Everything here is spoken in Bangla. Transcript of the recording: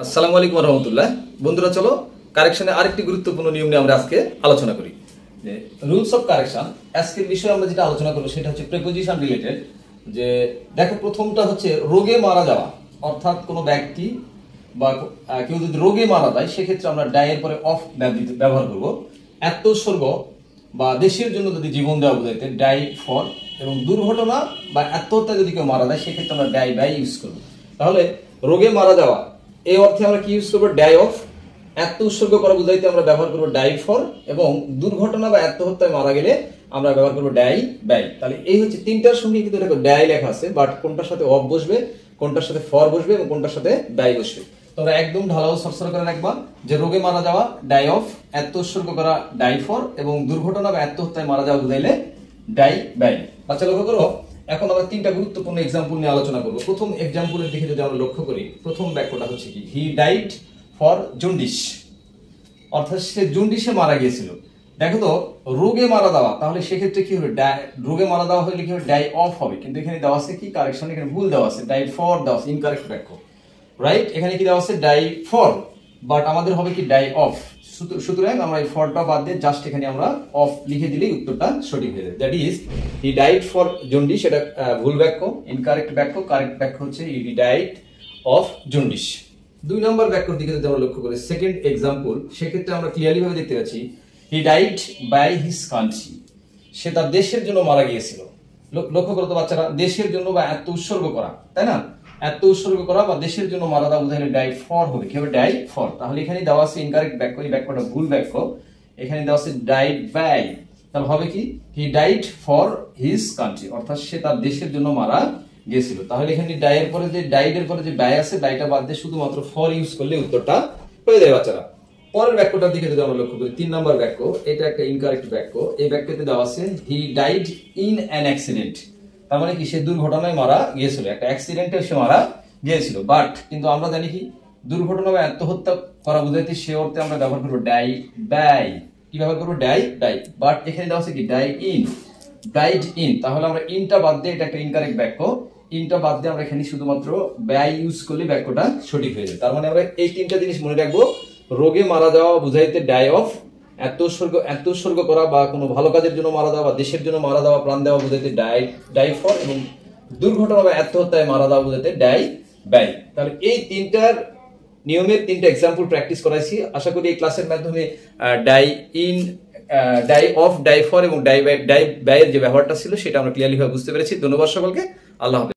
আসসালামু আলাইকুম রহমতুল্লাহ। বন্ধুরা, চলো কারেকশনে আরেকটি গুরুত্বপূর্ণ নিয়ম নিয়ে আমরা আজকে আলোচনা করি। যে রুলস অফ কারেকশন, আজকের বিষয়ে আমরা যেটা আলোচনা করবো সেটা হচ্ছে প্রিপোজিশন রিলেটেড। যে দেখো, প্রথমটা হচ্ছে রোগে মারা যাওয়া, অর্থাৎ কোনো ব্যক্তি বা কেউ যদি রোগে মারা যায় সেক্ষেত্রে আমরা ডাইয়ের পরে অফ ব্যবহার করব। আত্মোৎসর্গ বা দেশের জন্য যদি জীবন দেওয়া বোঝাইতে ডাই ফর, এবং দুর্ঘটনা বা আত্মহত্যা যদি কেউ মারা যায় সেক্ষেত্রে আমরা ডাই বাই ইউজ করবো। তাহলে রোগে মারা যাওয়া এই অর্থে আমরা কি ইউজ করবো? Die of. আত্মোৎসর্গ করা বুঝাইতে আমরা ব্যবহার করবো ডাই ফর, এবং দুর্ঘটনা বা আত্মহত্যায় মারা গেলে আমরা ব্যবহার করবো ডাই বাই। তাহলে এই হচ্ছে তিনটার সঙ্গে কিন্তু দেখো ডাই লেখা আছে, বাট কোনটার সাথে অফ বসবে, কোনটার সাথে ফর বসবে এবং কোনটার সাথে বাই বসবে। তোমরা একদম ঢালাও সরসর করে রাখবা যে রোগে মারা যাওয়া ডাই অফ, আত্মোৎসর্গ করা ডাই ফর, এবং দুর্ঘটনা বা আত্মহত্যায় মারা যাওয়া বুঝাইলে ডাই বাই। আচ্ছা, লক্ষ্য করো, এখন আমরা তিনটা গুরুত্বপূর্ণ এক্সাম্পল নিয়ে আলোচনা করব। প্রথম এক্সাম্পলের দিকে যদি আমরা লক্ষ্য করি, প্রথম বাক্যটা হচ্ছে কি, হি ডাইড ফর জন্ডিস, অর্থাৎ সে জন্ডিসে মারা গিয়েছিল। দেখো তো, রোগে মারা দেওয়া, তাহলে সেক্ষেত্রে কি হবে? রোগে মারা দেওয়া হলে কি হবে? ডাই অফ হবে, কিন্তু এখানে দেওয়া আছে কি কারেকশন, এখানে ভুল দেওয়া আছে, ডাই ফর দেওয়া আছে, ইনকারেক্ট বাক্য, রাইট? এখানে কি দেওয়া আছে? ডাই ফর, বাট আমাদের হবে কি ডাই অফ। সুতরাং আমরা এই ফরটা বাদ দিয়ে জাস্ট এখানে আমরা অফ লিখে দিলেই উত্তরটা সঠিক হয়ে যাবে। That is he died for jaundice, এটা ভুল বাক্য, ইনকারেক্ট বাক্য। কারেক্ট বাক্য হচ্ছে হি ডাইড অফ জন্ডিস। দুই নম্বর বাক্যের দিকে যদি আমরা লক্ষ্য করি, সেকেন্ড এক্সাম্পল, সেক্ষেত্রে আমরা ক্লিয়ারলি ভাবে দেখতে পাচ্ছি he died by his country, সে তার দেশের জন্য মারা গিয়েছিল। লক্ষ্য করো তো বাচ্চারা, দেশের জন্য বা এত উৎসর্গ করা, তাই না? এত উৎসর্গ করা বা দেশের জন্য মারা দেওয়া বোঝাইলে ডাই ফর হবে। কি হবে? ডাই ফর। তাহলে এখানে দেওয়া আছে ইনকারেক্ট বাক্য, এই বাক্যটা ভুল বাক্য, এখানে দেওয়া আছে ডাইড বাই। তাহলে হবে কি, he died for his country, অর্থাৎ সে তার দেশের জন্য মারা গিয়েছিল। তাহলে এখানে ডাইয়ের পরে যে ডাইডের পরে যে বাই আছে, ডাইটা বাদ দিয়ে শুধুমাত্র ফর ইউজ করলে উত্তরটা হয়ে যায় বাচ্চারা। পরের বাক্যটার দিকে যদি আমরা লক্ষ্য করি, 3 নম্বর বাক্য, এটা একটা ইনকারেক্ট বাক্য। এই বাক্যতে দেওয়া আছে he died in an accident, তার মানে কি সে দুর্ঘটনায় মারা গিয়েছিল, একটা অ্যাক্সিডেন্টে সে মারা গিয়েছিল। বাট কিন্তু আমরা জানি কি দুর্ঘটনা বা আত্মহত্যা করা বুঝাইতে সে অর্থে আমরা ব্যবহার করবো ডাই বাই। কি ব্যবহার করবো? Die by. বাট এখানে দেওয়া আছে কি ডাই ইন, ডাইড ইন। তাহলে আমরা ইনটা বাদ দিয়ে, এটা একটা ইনকারেক্ট বাক্য, ইনটা বাদ দিয়ে আমরা এখানে শুধুমাত্র বাই ইউজ করলে বাক্যটা সঠিক হয়ে যায়। তার মানে আমরা এই তিনটা জিনিস মনে রাখবো। রোগে মারা যাওয়া বুঝাইতে ডাই অফ, আত্মোৎসর্গ করা বা কোনো ভালো কাজের জন্য মারা দেওয়া বা দেশের জন্য মারা দেওয়া, প্রাণ দেওয়া বুঝাইতে ডাই ফর, এবং দুর্ঘটনা বা আত্মহত্যায় মারা দেওয়া বুঝাইতে ডাই বাই। তাহলে এই তিনটার নিয়মের তিনটা এক্সাম্পল প্র্যাকটিস করাইছি। আশা করি এই ক্লাসের মাধ্যমে die in, die of, die for এবং ডাই বাই এর যে ব্যবহারটা ছিল সেটা আমরা ক্লিয়ারলি ভাবে বুঝতে পেরেছি। ধন্যবাদ সকলকে। আল্লাহ হাফেজ।